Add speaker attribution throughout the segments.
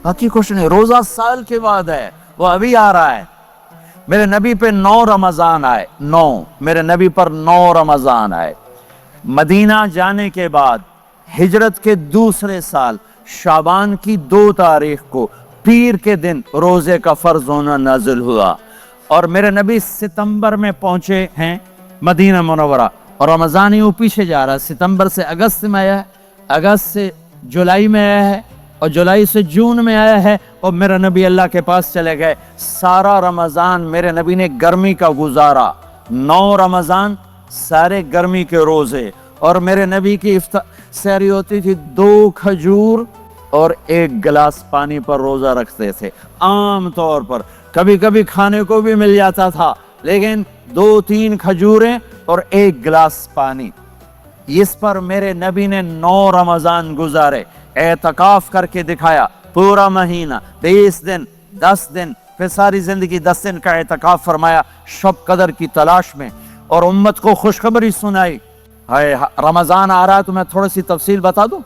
Speaker 1: बाकी कुछ नहीं। रोजा साल के बाद है, वो अभी आ रहा है। मेरे नबी पे 9 रमजान आए, 9 मेरे नबी पर 9 रमजान आए। मदीना जाने के बाद हिजरत के दूसरे साल शाबान की 2 तारीख को पीर के दिन रोजे का फर्ज होना नाजिल हुआ। और मेरे नबी सितंबर में पहुंचे हैं मदीना मुनव्वरा, और रमजान यूं पीछे जा रहा है। सितंबर से अगस्त में आया है, अगस्त से जुलाई में आया है, और जुलाई से जून में आया है, और मेरे नबी अल्लाह के पास चले गए। सारा रमजान मेरे नबी ने गर्मी का गुजारा, 9 रमजान सारे गर्मी के रोजे। और मेरे नबी की सहरी होती थी 2 खजूर और 1 गिलास पानी पर रोजा रखते थे आम तौर पर। कभी कभी खाने को भी मिल जाता था, लेकिन 2-3 खजूरें और 1 गिलास पानी। इस पर मेरे नबी ने 9 रमजान गुजारे, एतकाफ करके दिखाया। पूरा महीना 20 दिन 10 दिन, फिर सारी जिंदगी 10 दिन का एतकाफ फरमाया शब कदर की तलाश में, और उम्मत को खुशखबरी सुनाई। हाय रमजान आ रहा है तो मैं थोड़ी सी तफसील बता दूं।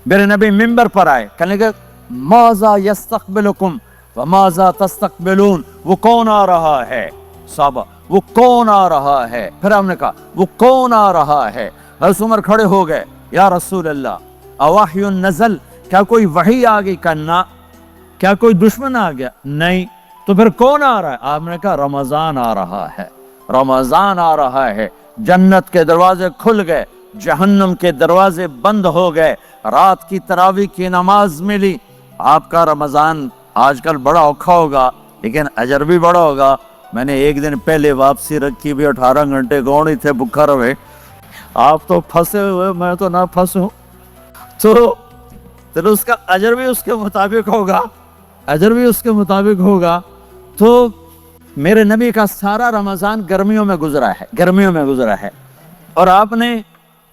Speaker 1: मेरे नबी मिंबर पर आए, कहने लगे माज़ा यस्तक़बिलुकुम व माज़ा तस्तक़बिलून, वो कौन आ रहा है साहबा, वो कौन आ रहा है। फिर हमने कहा वो कौन आ रहा है। हज़रत उमर खड़े हो गए, या रसूल अल्लाह अवाह्युन नज़ल, क्या कोई वही आ गई? करना क्या कोई दुश्मन आ गया? नहीं। तो फिर कौन आ रहा है? आपने कहा रमजान आ रहा है, रमजान आ रहा है। जन्नत के दरवाजे खुल गए, जहन्नम के दरवाजे बंद हो गए। रात की तरावी की नमाज मिली। आपका रमजान आजकल बड़ा औखा होगा, लेकिन अजर भी बड़ा होगा। मैंने एक दिन पहले वापसी रखी भी, 18 घंटे कौन ही थे भूखा रहे। आप तो फंसे हुए, मैं तो ना फंसूं। तो उसका अजर भी उसके मुताबिक होगा, अजर भी उसके मुताबिक होगा। तो मेरे नबी का सारा रमजान गर्मियों में गुजरा है, गर्मियों में गुजरा है। और आपने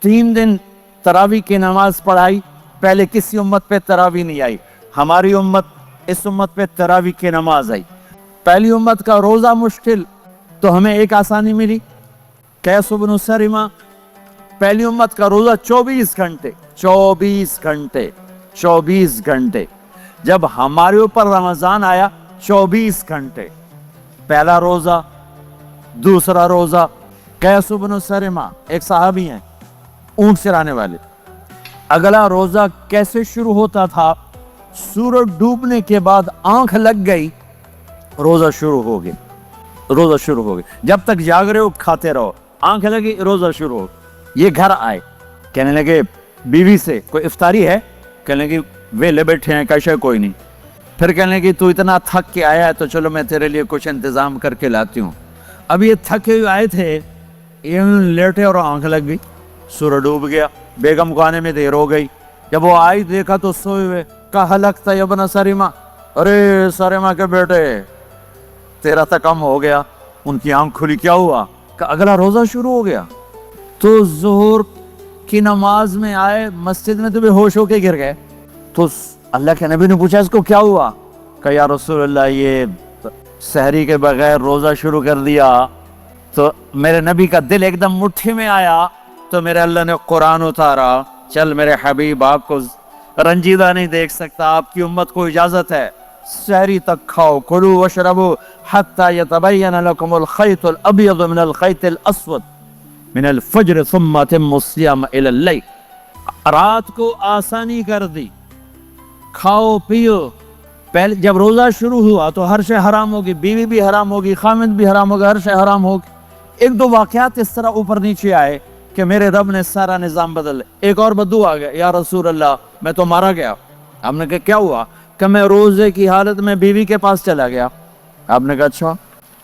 Speaker 1: 3 दिन तरावी की नमाज पढ़ाई। पहले किसी उम्मत पे तरावी नहीं आई, हमारी उम्मत, इस उम्मत पे तरावी की नमाज आई। पहली उम्मत का रोजा मुश्किल, तो हमें एक आसानी मिली, कैस इब्न सरिमा। पहली उम्मत का रोजा 24 घंटे, 24 घंटे, 24 घंटे। जब हमारे ऊपर रमजान आया 24 घंटे। पहला रोजा, दूसरा रोजा। कैस इब्न सरिमा एक सहाबी हैं, ऊंट चराने वाले। अगला रोजा कैसे शुरू होता था? सूरज डूबने के बाद आंख लग गई, रोजा शुरू हो गया, रोजा शुरू हो गया। जब तक जाग रहे हो खाते रहो, आंख लगी रोजा शुरू हो। ये घर आए, कहने लगे बीवी से कोई इफ्तारी है? कहने लगे वेले बैठे हैं, कैसे कोई नहीं। फिर कहने लगी तू इतना थक के आया है तो चलो मैं तेरे लिए कुछ इंतजाम करके लाती हूँ। अब ये थके हुए आए थे, ये लेटे और आंख लग गई, सूरज डूब गया। बेगम को आने में देर हो गई। जब वो आई देखा तो सोए हुए। कहा लगता है इब्न सरिमा, अरे सरिमा के बेटे तेरा तो कम हो गया। उनकी आंख खुली, क्या हुआ? अगला रोजा शुरू हो गया। तो जोहर की नमाज में आए, मस्जिद में तो बेहोश होके गिर गए। तो अल्लाह के नबी ने पूछा इसको क्या हुआ? कहा या रसूल अल्लाह ये सहरी के बगैर रोजा शुरू कर दिया। तो मेरे नबी का दिल एकदम मुट्ठी में आया। तो मेरे अल्लाह ने कुरान उतारा, चल मेरे हबीब आपको रंजीदा नहीं देख सकता, आपकी उम्मत को इजाजत है सहरी तक खाओ, कुलू वशरबू हत्ता यतबय्यन लकुमुल खैतुल अब्यद मिनल खैतिल अस्वद मिनल फज्र सुम्मा अतिम्मु सियाम इलल लैल। रात को आसानी कर दी, खाओ पियो। पहले जब रोजा शुरू हुआ तो हर शय हराम होगी, बीवी भी हराम होगी, खामिद भी हराम होगा, हर शय हराम होगी। 1-2 वाकयात इस तरह ऊपर नीचे आए कि मेरे रब ने सारा निजाम बदल। एक और बद्दू आ गया, या रसूल अल्लाह मैं तो मारा गया। आपने कहा क्या हुआ? कि मैं रोजे की हालत में बीवी के पास चला गया। आपने कहा अच्छा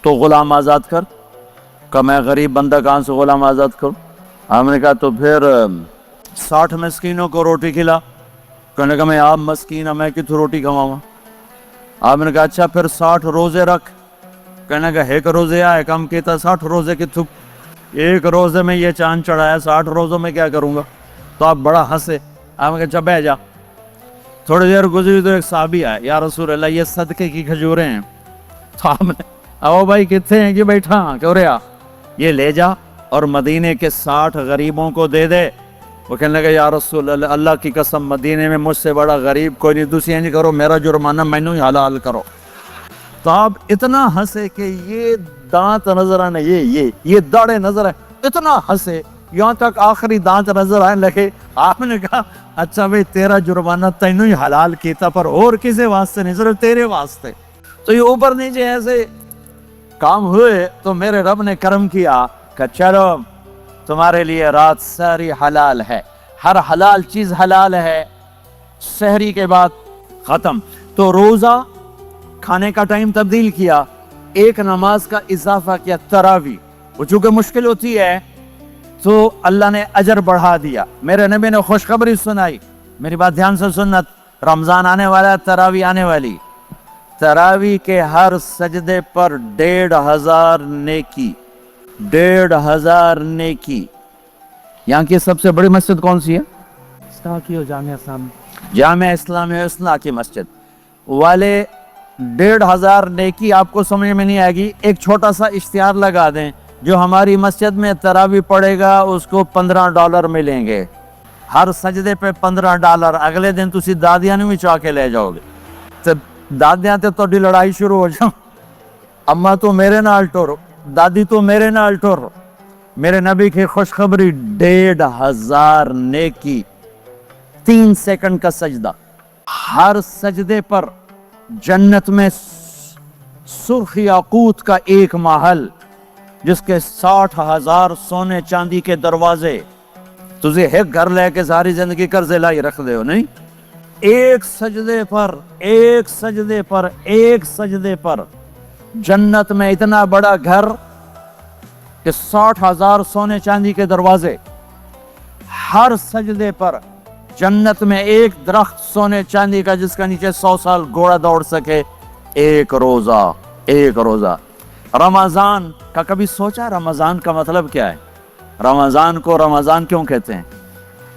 Speaker 1: तो गुलाम आजाद कर। कि मैं गरीब बंदा कहाँ से गुलाम आजाद करूँ? आपने कहा तो फिर 60 मस्कीनों को रोटी खिला। कहने का मैं आप मस्कीन, मैं कितनी रोटी खवाऊंगा? आपने कहा अच्छा फिर 60 रोजे रख। कहने का एक रोजे आए कम कहता 60 रोजे की थुप, एक रोजे में ये चांद चढ़ाया, 60 रोजों में क्या करूंगा? तो आप बड़ा हंसे। आपने कहा अच्छा बह जा। थोड़ी देर गुजरी तो एक साहबी आए, या रसूल अल्लाह ये सदके की खजूरें हैं। तो आपने आओ भाई कितने हैं कि बैठा क्यों रहा, ये ले जा और मदीने के 60 गरीबों को दे दे। وہ کہنے لگا یا رسول اللہ اللہ کی قسم مدینے میں مجھ سے بڑا غریب کوئی نہیں، دوسری نہیں کرو، میرا جرمانہ مینوں ہی حلال کرو۔ تو آپ اتنا ہنسے کہ یہ دانت نظر آنے، یہ داڑے نظر آئے، اتنا ہنسے یہاں تک آخری دانت نظر آنے لگے۔ آپ نے کہا اچھا بھئی تیرا جرمانہ تینوں ہی حلال کیتا، پر اور کسی واسطے نہیں، صرف تیرے واسطے۔ تو یہ اوپر نیچے ایسے کام ہوئے تو میرے رب نے کرم کیا کہ چلو تمہارے لیے رات ساری حلال ہے، ہر حلال چیز حلال ہے۔ سحری کے بعد ختم، تو روزہ کھانے کا ٹائم تبدیل کیا، ایک نماز کا اضافہ کیا، تراویح، وہ چونکہ مشکل ہوتی ہے تو اللہ نے اجر بڑھا دیا۔ میرے نبی نے خوشخبری سنائی، میری بات دھیان سے سننا، رمضان آنے والا، تراویح آنے والی، تراویح کے ہر سجدے پر 1500 نیکی، 1500 نیکی۔ یہاں کی سب سے بڑی مسجد کون سی ہے؟ جامعہ اسلامیہ اصلاح کی مسجد والے 1500 نیکی آپ کو سمجھ میں نہیں آئے گی۔ ایک چھوٹا سا اشتہار لگا دیں، جو ہماری مسجد میں تراویح پڑے گا اس کو $15 ملیں گے، ہر سجدے پہ $15۔ اگلے دن تسی دادیاں بھی چاہ کے لے جاؤ گے، تو دادیاں تے تو لڑائی شروع ہو جاؤ، اماں تو میرے نال ٹورو، دادی تو میرے نال ٹورو۔ میرے نبی کی خوشخبری 1500 نیکی، 3 سیکنڈ کا سجدہ، ہر سجدے پر جنت میں سرخ یاقوت کا ایک محل جس کے 60,000 سونے چاندی کے دروازے۔ تجھے ایک گھر لے کے ساری زندگی قرضے لائی رکھ دے ہو نہیں، ایک سجدے پر، ایک سجدے پر، ایک سجدے پر جنت میں اتنا بڑا گھر کہ 60,000 سونے چاندی کے دروازے، ہر سجدے پر جنت میں ایک درخت سونے چاندی کا جس کا نیچے 100 سال گھوڑا دوڑ سکے، ایک روزہ، ایک روزہ۔ رمضان کا کبھی سوچا رمضان کا مطلب کیا ہے؟ رمضان کو رمضان کیوں کہتے ہیں؟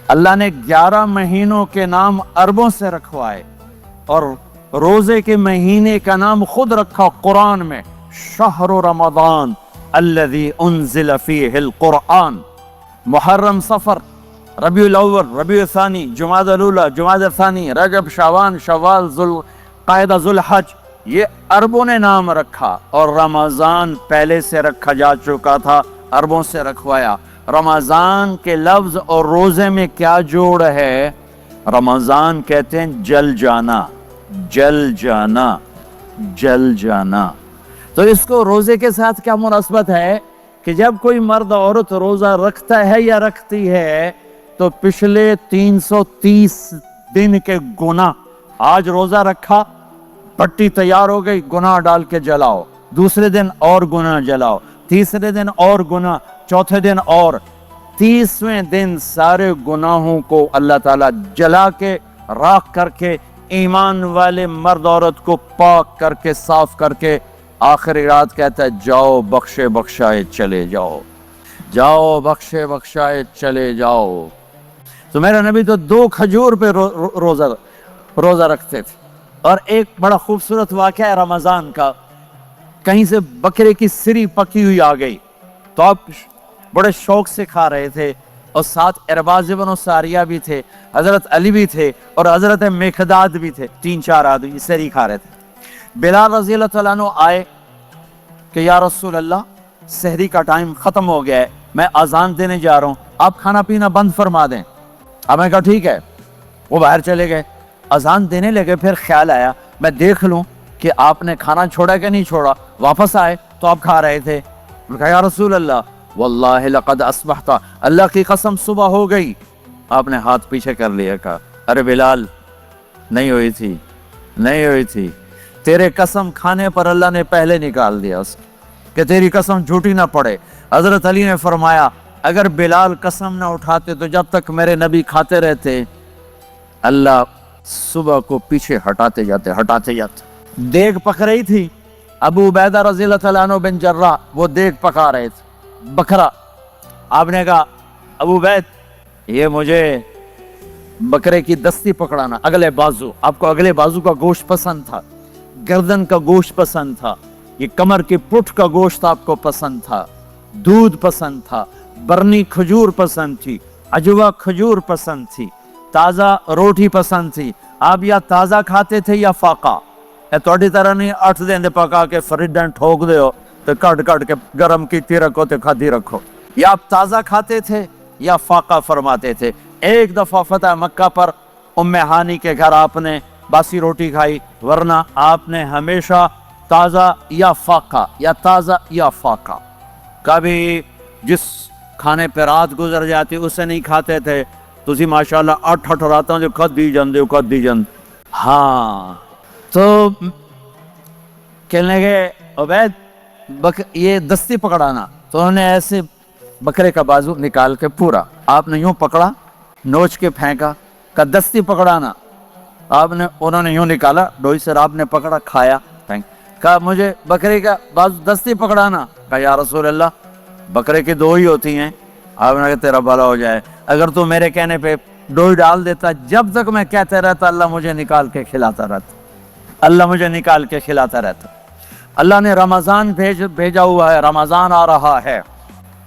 Speaker 1: اللہ نے 11 مہینوں کے نام عربوں سے رکھوائے اور روزے کے مہینے کا نام خود رکھا قرآن میں، شہر رمضان الذی انزل فیہ القرآن۔ محرم، صفر، ربیع الاول، ربیع الثانی، جمادی الاولی، جمادی الثانی، رجب، شعبان، شوال، ذوالقعدہ، ذوالحج، یہ عربوں نے نام رکھا، اور رمضان پہلے سے رکھا جا چکا تھا، عربوں سے رکھوایا۔ رمضان کے لفظ اور روزے میں کیا جوڑ ہے؟ رمضان کہتے ہیں جل جانا، جل جانا، جل جانا۔ تو اس کو روزے کے ساتھ کیا مناسبت ہے کہ جب کوئی مرد عورت روزہ رکھتا ہے یا رکھتی ہے تو پچھلے 330 دن کے گناہ، آج روزہ رکھا، پٹی تیار ہو گئی، گناہ ڈال کے جلاؤ، دوسرے دن اور گناہ جلاؤ، تیسرے دن اور گناہ، چوتھے دن اور، 30ویں دن سارے گناہوں کو اللہ تعالیٰ جلا کے، راکھ کر کے، ایمان والے مرد عورت کو پاک کر کے، صاف کر کے، آخری رات کہتا ہے جاؤ بخشے بخشائے چلے جاؤ، جاؤ بخشے بخشائے چلے جاؤ۔ تو میرا نبی تو 2 کھجور پہ روزہ رکھتے تھے۔ اور ایک بڑا خوبصورت واقعہ ہے رمضان کا، کہیں سے بکرے کی سری پکی ہوئی آ گئی تو آپ بڑے شوق سے کھا رہے تھے، اور ساتھ ارباز بن ساریہ بھی تھے، حضرت علی بھی تھے، اور حضرت مقداد بھی تھے، 3-4 آدمی سری کھا رہے تھے۔ بلال رضی اللہ تعالیٰ عنہ آئے کہ یا رسول اللہ سحری کا ٹائم ختم ہو گیا ہے، میں اذان دینے جا رہا ہوں، آپ کھانا پینا بند فرما دیں۔ اب میں کہا ٹھیک ہے، وہ باہر چلے گئے، اذان دینے لگے، پھر خیال آیا میں دیکھ لوں کہ آپ نے کھانا چھوڑا کہ نہیں چھوڑا، واپس آئے تو آپ کھا رہے تھے۔ میں کہا یا رسول اللہ واللہ لقد اصبحت، اللہ کی قسم صبح ہو گئی۔ آپ نے ہاتھ پیچھے کر لیا، کہا ارے بلال نہیں ہوئی تھی، نہیں ہوئی تھی، تیرے قسم کھانے پر اللہ نے پہلے نکال دیا اس کہ تیری قسم جھوٹی نہ پڑے۔ حضرت علی نے فرمایا اگر بلال قسم نہ اٹھاتے تو جب تک میرے نبی کھاتے رہتے اللہ صبح کو پیچھے ہٹاتے جاتے۔ دیگ پک رہی تھی، ابو عبیدہ رضی اللہ تعالیٰ عنہ بن جراح وہ دیگ پکا رہے تھے، بکرا۔ آپ نے کہا ابو عبید یہ مجھے بکرے کی دستی پکڑانا، اگلے بازو، آپ کو اگلے بازو کا گوشت پسند تھا، گردن کا گوشت پسند تھا، یہ کمر کی پٹھ کا گوشت آپ کو پسند تھا، دودھ پسند تھا، برنی کھجور پسند تھی، अजवा खजूर पसंद थी, ताज़ा रोटी पसंद थी। आप या ताज़ा खाते थे या फाका। थोड़ी तरह नहीं 8 दिन पका के फ्रिज ठोक दो तो कट कट के गर्म की रखो तो खाती रखो। या आप ताज़ा खाते थे या फाका फरमाते थे। एक दफ़ा फतह मक्का पर उम्मे हानी के घर आपने बासी रोटी खाई, वरना आपने हमेशा ताज़ा या फाका या ताज़ा या फाका। कभी जिस खाने पे रात गुजर जाती उसे नहीं खाते थे। तुसी माशाल्लाह 8 रातों जो कदी जाते हो कदी जाते। हाँ तो कहने लगे उबैद ये दस्ती पकड़ाना। तो उन्होंने ऐसे बकरे का बाजू निकाल के पूरा आपने यूं पकड़ा, नोच के फेंका, का दस्ती पकड़ाना। आपने उन्होंने यूं निकाला डोई से, आपने पकड़ा, खाया, फेंक। कहा मुझे बकरे का बाजू दस्ती पकड़ाना। कहा या रसूल अल्लाह बकरे की 2 ही होती हैं। आपने कहा तेरा भला हो जाए, अगर तू मेरे कहने पे डोई डाल देता, जब तक मैं कहते रहता अल्लाह मुझे निकाल के खिलाता रहता, अल्लाह मुझे निकाल के खिलाता रहता। अल्लाह ने रमज़ान भेजा हुआ है, रमज़ान आ रहा है।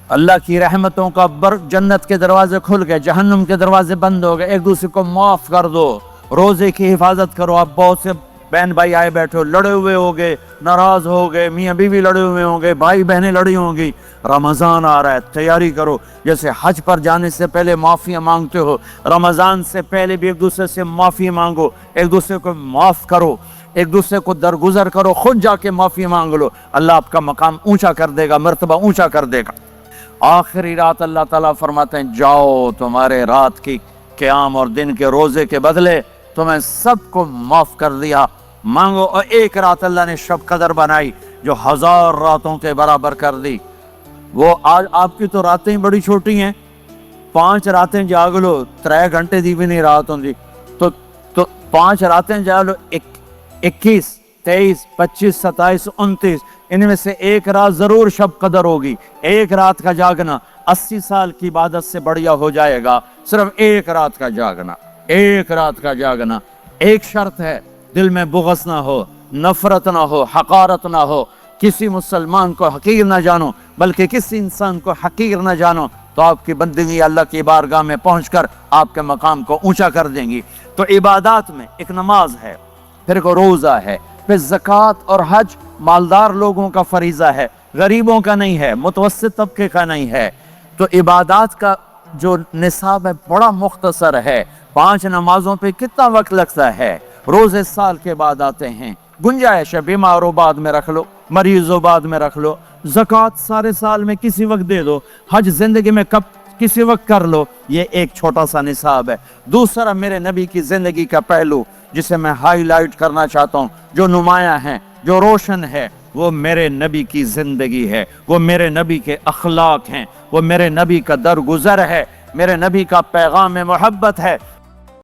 Speaker 1: अल्लाह की रहमतों का जन्नत के दरवाजे खुल गए, जहन्नुम के दरवाजे बंद हो गए। एक दूसरे को माफ़ कर दो, रोज़े की हिफाजत करो। आप बहुत से बहन भाई आए बैठे हो, लड़े हुए हो गए, नाराज़ हो गए, मियाँ बीवी लड़े हुए होंगे, भाई बहनें लड़ी होंगी। रमज़ान आ रहा है, तैयारी करो। जैसे हज पर जाने से पहले माफ़िया मांगते हो, रमज़ान से पहले भी एक दूसरे से माफ़ी मांगो, एक दूसरे को माफ़ करो, एक दूसरे को दरगुजर करो, खुद जाके माफ़ी मांग लो। अल्लाह आपका मकाम ऊंचा कर देगा, मर्तबा ऊंचा कर देगा। आखिरी रात अल्लाह ताला फरमाते हैं जाओ, तुम्हारे रात की क़याम और दिन के रोज़े के बदले तुम्हें सबको माफ़ कर दिया, मांगो। और एक रात अल्लाह ने शब कदर बनाई जो 1000 रातों के बराबर कर दी। वो आज आपकी तो रातें ही बड़ी छोटी हैं, 5 रातें जाग लो, 3 घंटे दी भी नहीं रात होंगी। तो 5 रातें जाग लो, 21, 23, 25, 27, 29, इनमें से एक रात जरूर शब कदर होगी। एक रात का जागना 80 साल की इबादत से बढ़िया हो जाएगा। सिर्फ एक रात का जागना, एक रात का जागना। एक शर्त है, दिल में बुग़्ज़ ना हो, नफरत ना हो, हकारत ना हो, किसी मुसलमान को हकीर ना जानो, बल्कि किसी इंसान को हकीर ना जानो, तो आपकी बंदगी अल्लाह की बारगाह में पहुंचकर आपके मकाम को ऊंचा कर देंगी। तो इबादत में एक नमाज है, फिर को रोज़ा है, फिर ज़कात और हज मालदार लोगों का फरीज़ा है, गरीबों का नहीं है, मुतवस्सित तबके का नहीं है। तो इबादत का जो निसाब है बड़ा मुख्तसर है। 5 नमाजों पे कितना वक्त लगता है? रोज़े साल के बाद आते हैं, गुंजाइश है, बीमारों बाद में रख लो, मरीजों बाद में रख लो, ज़कात सारे साल में किसी वक्त दे दो, हज जिंदगी में कब किसी वक्त कर लो। ये एक छोटा सा निसाब है। दूसरा मेरे नबी की ज़िंदगी का पहलू जिसे मैं हाईलाइट करना चाहता हूँ, जो नुमायाँ है, जो रोशन है, वो मेरे नबी की ज़िंदगी है, वो मेरे नबी के अखलाक हैं, वो मेरे नबी का दरगुजर है, मेरे नबी का पैगाम मोहब्बत है।